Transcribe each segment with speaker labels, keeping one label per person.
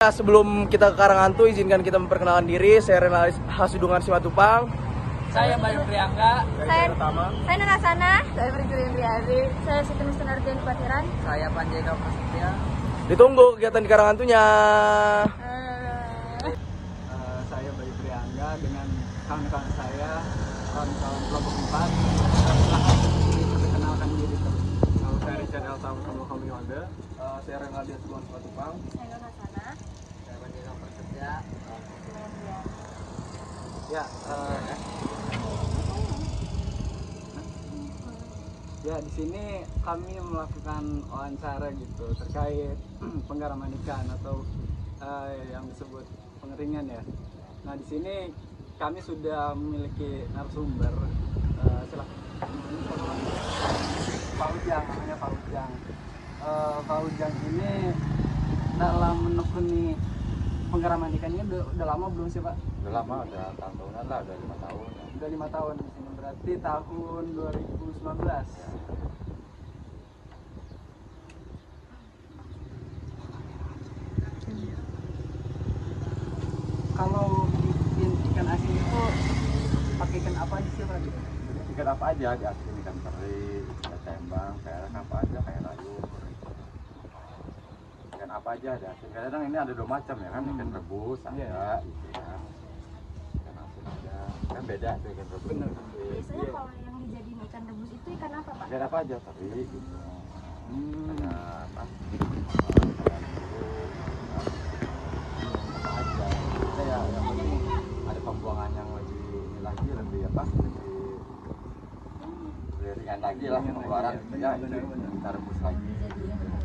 Speaker 1: Sebelum kita ke Karanghantu, izinkan kita memperkenalkan diri. Saya Renal Hasudungan Simatupang.
Speaker 2: Saya Bayu Priangga.
Speaker 3: Saya Narasana. Saya Perjulian Riazi. Saya Siti Mustinardian Patiran.
Speaker 2: Saya Panjaiga Prasetya.
Speaker 1: Ditunggu kegiatan di Karanghantunya.
Speaker 4: Saya Bayu Priangga dengan kawan-kawan saya, kawan-kawan kelompok 4. Perkenalkan diri. Nama saya Richard Elsa Holy Honda. Saya Renal Hasudungan Simatupang.
Speaker 3: Saya Narasana.
Speaker 2: Saya Panjaiga Prasetya.
Speaker 4: Ya, di sini kami melakukan wawancara gitu terkait penggaraman ikan atau yang disebut pengeringan ya. Nah, di sini kami sudah memiliki narasumber, Faujang, namanya Faujang. Faujang ini dalam menekuni penggaraman ikan ini udah lama belum sih Pak?
Speaker 5: Udah lama, udah tahun-tahunan lah, udah 5 tahun.
Speaker 4: Udah 5 tahun di sini, berarti tahun 2019. Kalau bikin ikan asin itu pakai ikan apa aja sih Pak?
Speaker 5: Ikan apa aja, di asin ikan teri, ikan tembang, kayak apa aja, kayak rayur. Ikan apa aja ada asin. Kadang ini ada 2 macam ya kan, ikan rebus ada, gitu kan. Ikan asin ada, kan beda tuh ikan rebus.
Speaker 4: Bener.
Speaker 3: Biasanya kalau yang dijadiin ikan rebus itu ikan apa, Pak?
Speaker 5: Ikan apa aja, teri gitu. Ada apa? Apa aja. Kita ya, yang penting ada pembuangan yang lebih ini lagi, lebih apa? Lebih ringan lagi lah pengeluaran ya, itu kita rebus lagi.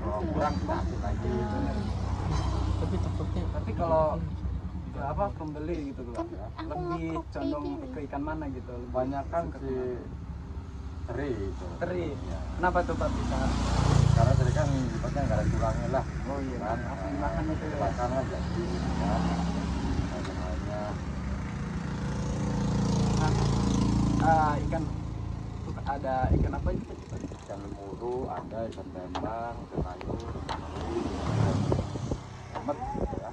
Speaker 5: Kalau kurang kita asin lagi.
Speaker 4: Tapi kalau ke apa pembeli gitu loh, lebih condong ke ikan mana gitu?
Speaker 5: Banyak kan si teri itu.
Speaker 4: Teri.
Speaker 5: Ya.
Speaker 4: Kenapa tuh Pak bisa?
Speaker 5: Karena teri kan sifatnya nggak ada kurangnya lah.
Speaker 4: Oh iya,
Speaker 5: Kan
Speaker 4: langsung dimakan itu ya.
Speaker 5: makan aja sih. Ya. Macam-macamnya.
Speaker 4: Ikan tuh ada ikan apa itu?
Speaker 5: Ikan lemuru ada, ikan tembang, ikan kayu, lemet gitu ya.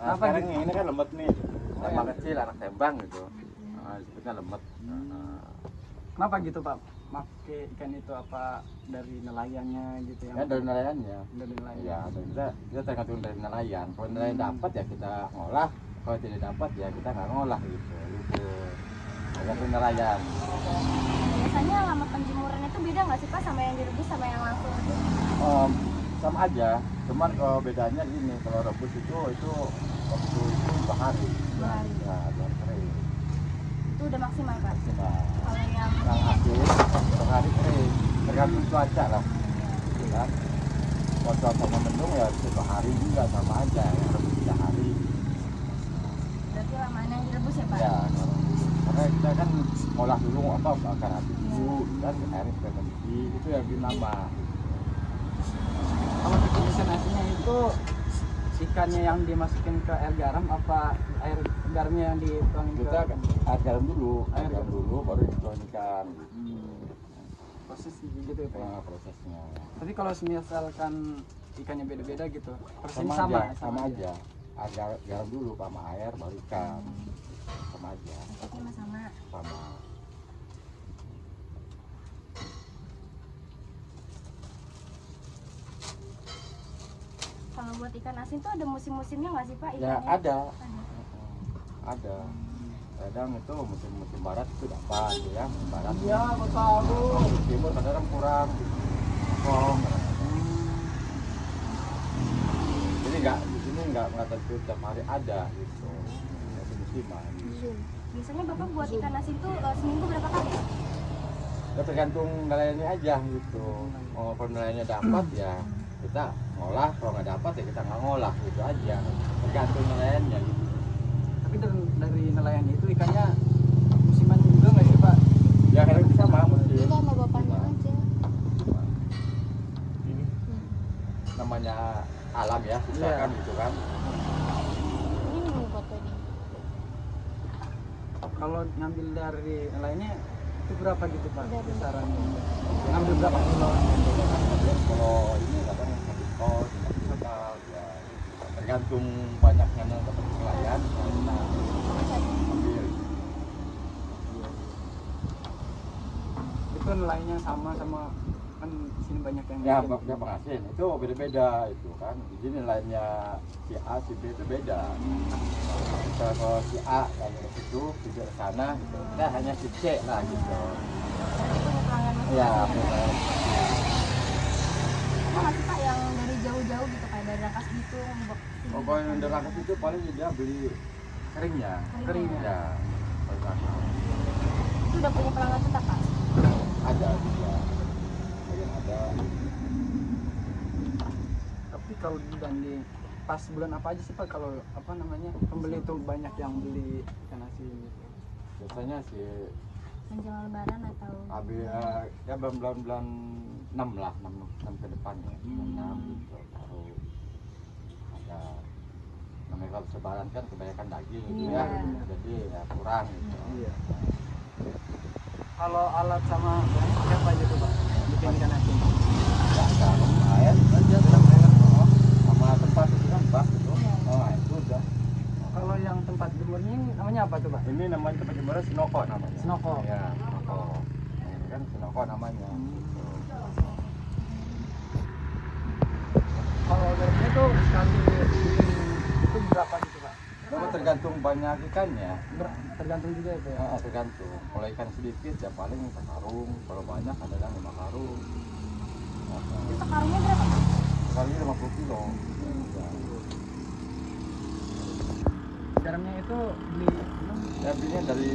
Speaker 5: Nah,
Speaker 4: Apa
Speaker 5: sekarang
Speaker 4: gitu?
Speaker 5: ini kan lemet nih, tembang
Speaker 4: ya.
Speaker 5: kecil, anak tembang gitu. Nah, disebutnya lemet.
Speaker 4: Kenapa gitu Pak? Pakai ikan itu apa dari nelayannya gitu
Speaker 5: Ya dari nelayannya.
Speaker 4: Dari nelayan.
Speaker 5: Ya, kita tergantung dari nelayan. Kalau nelayan dapat ya kita ngolah, kalau tidak dapat ya kita nggak ngolah gitu. Gitu. Tergantung nelayan.
Speaker 3: Biasanya lama penjemurannya itu beda nggak sih, Pak, sama yang direbus sama yang langsung?
Speaker 5: Sama aja, cuman kalau bedanya gini, kalau rebus itu waktu itu 2 hari.
Speaker 3: 2 hari.
Speaker 5: Ya, 2 hari.
Speaker 3: Itu udah maksimal, Pak.
Speaker 5: Nah,
Speaker 3: Kalau yang
Speaker 5: yang asin 2 hari kering, tergantung cuaca lah. Ya. Kalau cuacanya mendung ya 2 hari juga sama aja, yang rebus 3 hari.
Speaker 3: berarti lamaan yang direbus ya, Pak?
Speaker 5: Ya, karena kita kan ngolah dulu apa bakar api dulu, dan airnya supaya mendidih, itu yang bikin lama.
Speaker 4: Kalau bikin ikan asinnya itu ikannya yang dimasukin ke air garam apa air garamnya yang dituangin ke
Speaker 5: Kita air garam dulu, baru dituangin ikan.
Speaker 4: proses gitu ya Pak?
Speaker 5: Nah, prosesnya.
Speaker 4: Tapi kalau misalkan ikannya beda-beda gitu, prosesnya
Speaker 5: Sama aja. Air garam dulu sama air baru ikan. Sama aja.
Speaker 3: Prosesnya sama.
Speaker 5: Sama.
Speaker 3: Kalau buat ikan asin tuh ada musim-musimnya nggak sih, Pak?
Speaker 5: Ya
Speaker 3: Ikannya?
Speaker 5: ada. Ada. Kadang itu musim barat itu dapat ya, musim barat.
Speaker 4: Iya, aku tahu.
Speaker 5: Musim timur kadang kurang. Kong. Jadi di sini nggak tentu tiap hari ada gitu. Musiman.
Speaker 3: Biasanya Bapak buat ikan asin tuh seminggu berapa kali?
Speaker 5: Ya tergantung nelayannya aja gitu. Kalau nelayannya dapat ya kita ngolah, kalau nggak dapat ya kita nggak ngolah gitu aja. Tergantung nelayannya gitu.
Speaker 4: Tapi dari nelayan itu ikannya musiman juga nggak sih Pak?
Speaker 5: Ya kadang bisa sama musim.
Speaker 3: Sama bapaknya aja.
Speaker 5: Ini namanya alam ya, misalkan gitu kan.
Speaker 3: Ini minum foto ini.
Speaker 4: Kalau ngambil dari nelayannya itu berapa gitu Pak?
Speaker 3: Udah,
Speaker 4: Kisarannya. Ngambil berapa kilo?
Speaker 5: Kalau ini kadang 1 ton, 1 total ya. tergantung banyaknya yang dapat nelayan kita ambil.
Speaker 4: Itu nilainya sama kan di sini banyak yang
Speaker 5: Ya,
Speaker 4: bikin.
Speaker 5: dia pengasin itu beda-beda itu kan. Di sini nilainya si A, si B itu beda. Kalau si A yang ke situ, si B ke sana, gitu. Kita hanya si C lah gitu.
Speaker 3: Berarti punya pelanggan masing-masing
Speaker 5: Ya,
Speaker 3: ya?
Speaker 5: benar.
Speaker 3: Ada nggak sih Pak yang dari jauh-jauh gitu kayak dari Rangkas Bitung,
Speaker 5: Oh, kalau yang dari Rangkas itu paling dia beli keringnya.
Speaker 4: Keringnya.
Speaker 5: Ya, paling mahal.
Speaker 3: itu udah punya pelanggan tetap Pak?
Speaker 5: Ada juga. Yang ada.
Speaker 4: Tapi kalau di pas bulan apa aja sih Pak kalau apa namanya pembeli itu banyak yang beli ikan asin gitu?
Speaker 5: Biasanya sih
Speaker 3: Menjelang lebaran atau
Speaker 5: habis ya bulan-bulan 6 lah, 6 ke depan ya. 6 gitu. Baru ada namanya kalau lebaran kan kebanyakan daging gitu
Speaker 3: Iya.
Speaker 5: ya. Jadi ya kurang gitu.
Speaker 4: Iya. Kalau alat sama siapa aja tuh Pak bikin ikan asin?
Speaker 5: Ya, garam air aja dalam air sama tempat itu kan bak gitu. Oh, itu udah.
Speaker 4: Kalau yang tempat jemurnya ini namanya apa tuh Pak?
Speaker 5: Ini namanya tempat jemurnya Sinoko namanya.
Speaker 4: Sinoko.
Speaker 5: Ya, Sinoko. Ini kan Sinoko namanya. Gitu.
Speaker 4: Kalau garamnya tuh sekali bikin itu berapa gitu Pak?
Speaker 5: Oh, tergantung banyak ikannya.
Speaker 4: Tergantung juga itu ya.
Speaker 5: Ya, tergantung. Kalau ikan sedikit ya paling 1 karung. Kalau banyak ada yang 5 karung.
Speaker 3: itu sekarungnya berapa Pak?
Speaker 5: Sekali 50 kilo. Ya.
Speaker 4: Garamnya itu beli
Speaker 5: Ya, belinya dari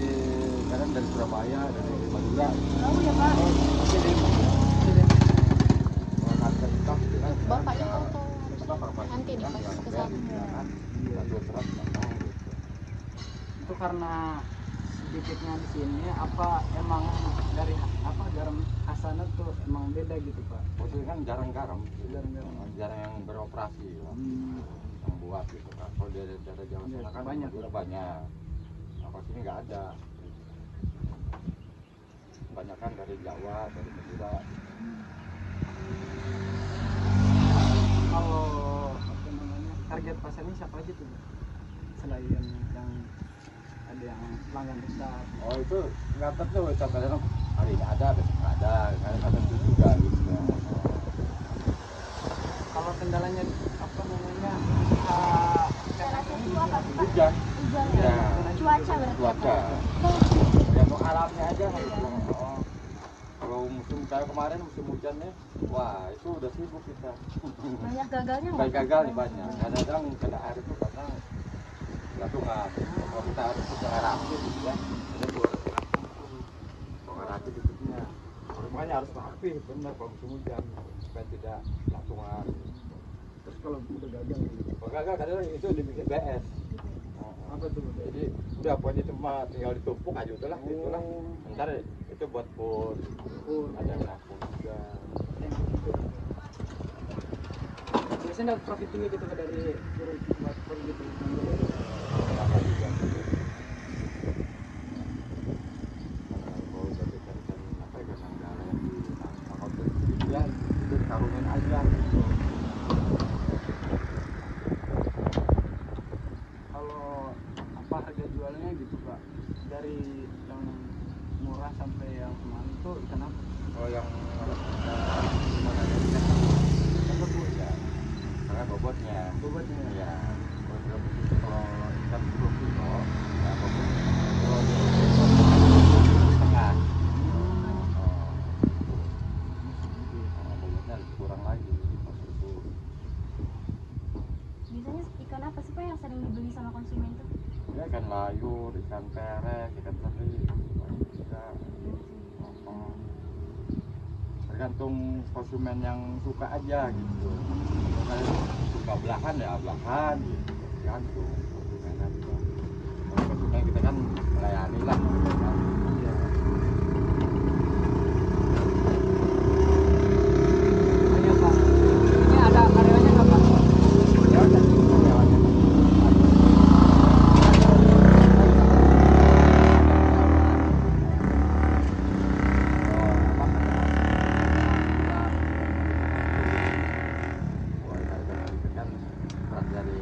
Speaker 5: kadang dari Surabaya, dari Madura.
Speaker 3: Oh ya Pak.
Speaker 5: Kalau harga stok itu kan
Speaker 6: Bapaknya
Speaker 5: ya,
Speaker 6: foto
Speaker 5: apa, farmasi
Speaker 6: nanti
Speaker 5: kan
Speaker 6: dikasih
Speaker 5: yang
Speaker 6: ke
Speaker 5: fair
Speaker 6: sana.
Speaker 5: gitu ya kan. Satu serat nggak mau gitu.
Speaker 4: itu karena sedikitnya di sini apa emang dari apa garam khasana tuh emang beda gitu Pak?
Speaker 5: Maksudnya kan jarang garam,
Speaker 4: Jarang garam.
Speaker 5: jarang yang beroperasi lah,
Speaker 4: Hmm.
Speaker 5: yang buat gitu kan. Kalau dari Jawa sana kan
Speaker 4: Banyak.
Speaker 5: Madura banyak. Nah, kalau sini nggak ada. Banyak kan dari Jawa, dari Madura.
Speaker 4: Kalau apa namanya target pasarnya siapa aja tuh selain yang ada yang pelanggan besar?
Speaker 5: Oh, itu nggak tentu, kadang hari ini ada, besok nggak ada, kadang tentu juga gitu.
Speaker 4: Kalau kendalanya apa namanya
Speaker 3: Ikan asin itu apa sih Pak?
Speaker 5: Hujan,
Speaker 3: Hujan
Speaker 5: ya,
Speaker 3: ya? Cuaca berarti ya,
Speaker 5: cuaca.
Speaker 3: Pak?
Speaker 5: Ya mau alamnya aja gitu. Oh, kalau musim kayak kemarin musim hujannya, wah itu udah sibuk kita.
Speaker 3: Banyak gagalnya nggak?
Speaker 5: Banyak gagal nih banyak. Kadang-kadang kena air itu karena latungan. Kalau kita harus ke air api gitu ya, kita tuh harus kalau air api tutupnya. Makanya harus rapi benar kalau musim hujan supaya tidak latungan.
Speaker 4: terus kalau udah gagal gitu.
Speaker 5: Kalau gagal kadang itu dibikin BS.
Speaker 4: Apa tuh?
Speaker 5: Jadi udah pokoknya cuma tinggal ditumpuk aja udahlah gitulah. Ntar itu buat pun ada yang nampung juga.
Speaker 4: Biasanya dapat profit tinggi gitu dari buat pur gitu.
Speaker 5: Apa juga. Kalau udah dicarikan apa ya sanggara yang ditangkap ya itu dikarungin aja gitu.
Speaker 4: Kalau apa harga jualnya gitu Pak dari yang murah sampai yang mahal itu ikan apa?
Speaker 5: Kalau yang kan bobot ya, karena bobotnya.
Speaker 4: Bobotnya ya?
Speaker 5: Iya. Kalau ikan 10 kilo, ya bobotnya kalau setengah. Bobotnya lebih kurang lagi. Maksudku.
Speaker 3: Biasanya ikan apa sih Pak yang sering dibeli sama konsumen tuh?
Speaker 5: Ya ikan layur, ikan perek, ikan teri, banyak juga. Tergantung konsumen yang suka aja gitu. Kalau suka belahan ya belahan gitu. Tergantung konsumen aja. Kalau konsumen kita kan melayani lah. Gitu kan.
Speaker 4: Iya. Ayo Pak. Ini ada karyawannya nggak Pak?
Speaker 5: Ya udah, karyawannya. Dari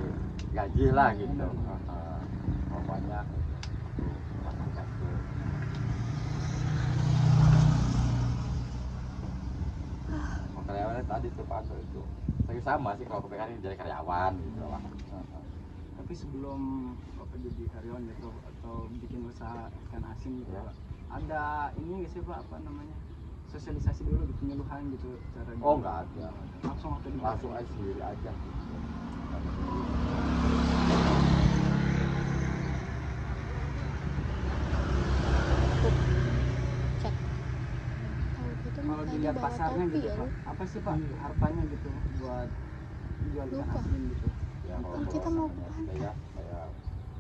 Speaker 5: sama sih kalau PKN jadi karyawan gitu lah.
Speaker 4: Tapi sebelum Bapak jadi karyawan gitu atau bikin usaha ikan asin gitu,
Speaker 5: Ya.
Speaker 4: Pak, ada ini nggak sih Pak, apa namanya, sosialisasi dulu gitu, penyuluhan gitu cara
Speaker 5: Oh nggak ada,
Speaker 4: langsung atau di
Speaker 5: langsung aja sendiri aja.
Speaker 3: Cek. Tahu gitu
Speaker 4: Kalau
Speaker 3: makanya
Speaker 4: dilihat
Speaker 3: bawa
Speaker 4: pasarnya
Speaker 3: topi
Speaker 4: gitu
Speaker 3: ya.
Speaker 4: Pak, apa sih Pak harapannya gitu buat jual ikan
Speaker 3: Lupa.
Speaker 4: asin gitu?
Speaker 5: Ya kalau
Speaker 3: Kita mau ke
Speaker 5: misalnya
Speaker 3: pantai.
Speaker 5: saya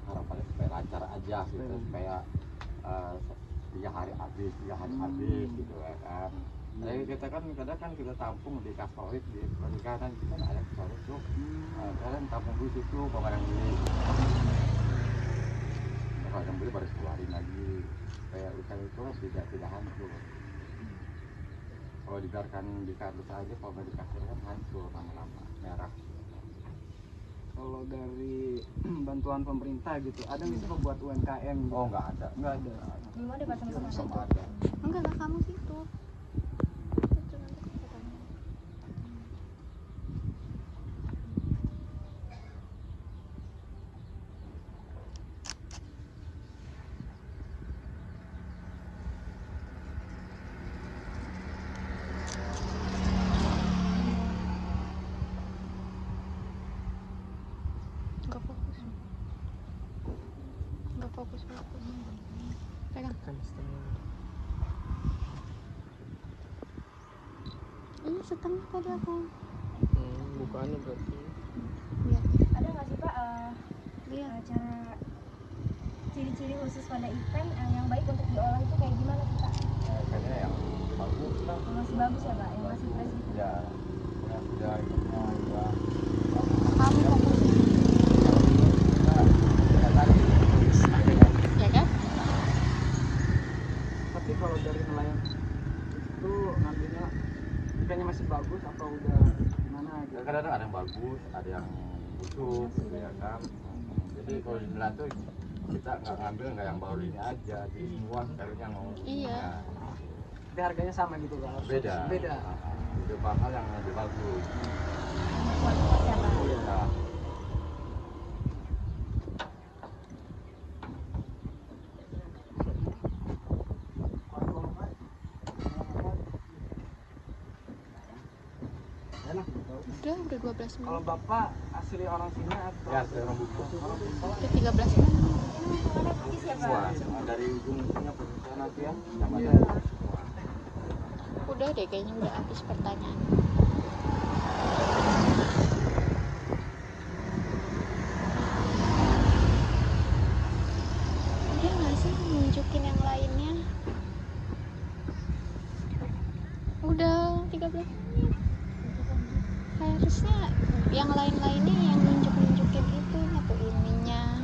Speaker 5: harapannya supaya lancar aja gitu, supaya 3 hari habis gitu ya kan. Jadi kita kan kadang kan kita tampung di kastorit di perikanan kita ada kastorit tuh, kadang tampung di situ kalau yang beli, kalau yang beli baru keluarin lagi supaya ikan itu tidak hancur. Kalau dibiarkan di kardus aja, kalau nggak dikasih kan hancur lama-lama merah.
Speaker 4: Kalau dari bantuan pemerintah gitu, ada nggak sih Pak buat UMKM gitu?
Speaker 5: Oh nggak ada.
Speaker 4: Nggak ada.
Speaker 3: Belum ada Pak sama
Speaker 5: Belum
Speaker 3: situ.
Speaker 5: ada.
Speaker 3: Enggak lah kamu situ. Itu nanti katanya. Enggak fokus. Enggak fokus. Pegang. Iya setengah tadi aku.
Speaker 1: Bukannya berarti.
Speaker 3: Lihat.
Speaker 6: Ada nggak sih Pak
Speaker 3: Lihat.
Speaker 6: cara ciri-ciri khusus pada ikan yang baik untuk diolah itu kayak gimana sih Pak?
Speaker 5: Kayaknya yang bagus lah.
Speaker 6: Yang masih bagus ya Pak, yang masih fresh gitu.
Speaker 5: Ya, yang sudah ikannya ya.
Speaker 3: Kamu fokus. Ya kan?
Speaker 4: Tapi kalau dari nelayan itu ngambilnya ikannya masih bagus apa udah gimana gitu?
Speaker 5: Kadang-kadang ada yang bagus, ada yang busuk, gitu ya kan. Jadi kalau di nelayan tuh kita nggak ngambil nggak yang baru ini aja, jadi semua sekalinya mau.
Speaker 3: Iya.
Speaker 4: Tapi harganya sama gitu Pak?
Speaker 5: Beda.
Speaker 4: Beda.
Speaker 5: Itu bakal yang lebih bagus.
Speaker 6: Kuat-kuat ya Pak.
Speaker 5: Ya.
Speaker 3: Udah 12
Speaker 4: Kalau
Speaker 3: menit.
Speaker 4: Bapak asli orang sini atau?
Speaker 5: Ya, sekarang buku.
Speaker 3: Udah 13 menit.
Speaker 6: Warna putih ya Pak.
Speaker 5: Semua dari ujungnya perusahaan nanti ya, sama
Speaker 4: Iya.
Speaker 5: ada semua.
Speaker 3: Udah deh kayaknya udah habis pertanyaan. Udah nggak sih nunjukin yang lainnya? Udah 13 menit. Harusnya yang lain-lainnya yang nunjukin itu tuh ininya,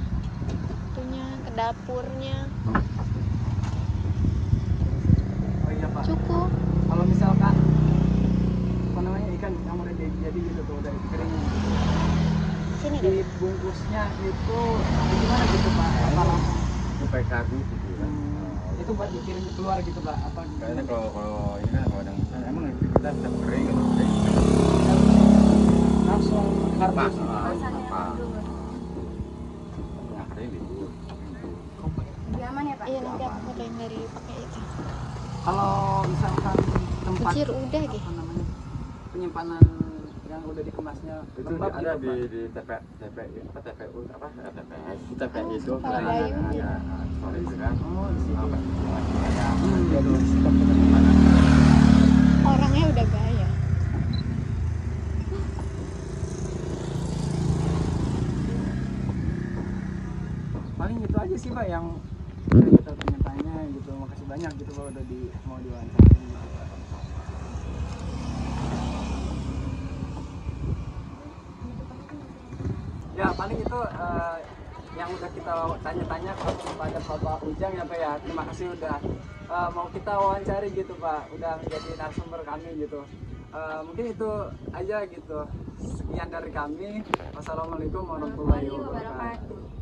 Speaker 3: itunya ke dapurnya.
Speaker 4: Oh iya Pak.
Speaker 3: Cukup.
Speaker 4: Kalau misalkan apa namanya ikan yang udah jadi gitu tuh udah dikeringin gitu.
Speaker 3: Sini deh.
Speaker 4: Dibungkusnya itu gimana gitu Pak? Apa langsung?
Speaker 5: Itu pakai kardus gitu kan.
Speaker 4: Itu buat dikirim keluar gitu Pak? Apa?
Speaker 5: Kayaknya kalau ini kan kalau yang besar, emang kita bisa kering kan, kering.
Speaker 4: Langsung kardus.
Speaker 6: Kemasannya
Speaker 5: Apa?
Speaker 6: dulu.
Speaker 5: Yang kering gitu.
Speaker 6: Lebih aman ya Pak?
Speaker 3: Iya nanti aku fotoin dari pakai itu.
Speaker 4: Kalau misalkan tempat
Speaker 3: Kecil udah
Speaker 4: apa
Speaker 3: gitu.
Speaker 4: namanya penyimpanan yang udah dikemasnya
Speaker 5: Itu
Speaker 4: lengkap
Speaker 5: ada
Speaker 4: gitu, Pak?
Speaker 5: di TPU apa TPS TPS
Speaker 3: Oh,
Speaker 5: itu
Speaker 3: Pak
Speaker 5: kan
Speaker 3: Bayu
Speaker 5: ada
Speaker 3: ya.
Speaker 5: storage itu kan.
Speaker 4: Oh, di situ.
Speaker 5: Apa masih ada
Speaker 4: Jadi
Speaker 5: stok penyimpanan.
Speaker 3: Orangnya udah gaya.
Speaker 4: paling itu aja sih Pak yang kita tanya-tanya gitu. Makasih banyak gitu kalau udah mau diwawancara. Ya paling itu yang udah kita tanya-tanya kepada Bapak Ujang ya Pak ya. Terima kasih udah mau kita wawancari gitu Pak, udah menjadi narasumber kami gitu. Mungkin itu aja gitu. Sekian dari kami. Wassalamualaikum warahmatullahi wabarakatuh.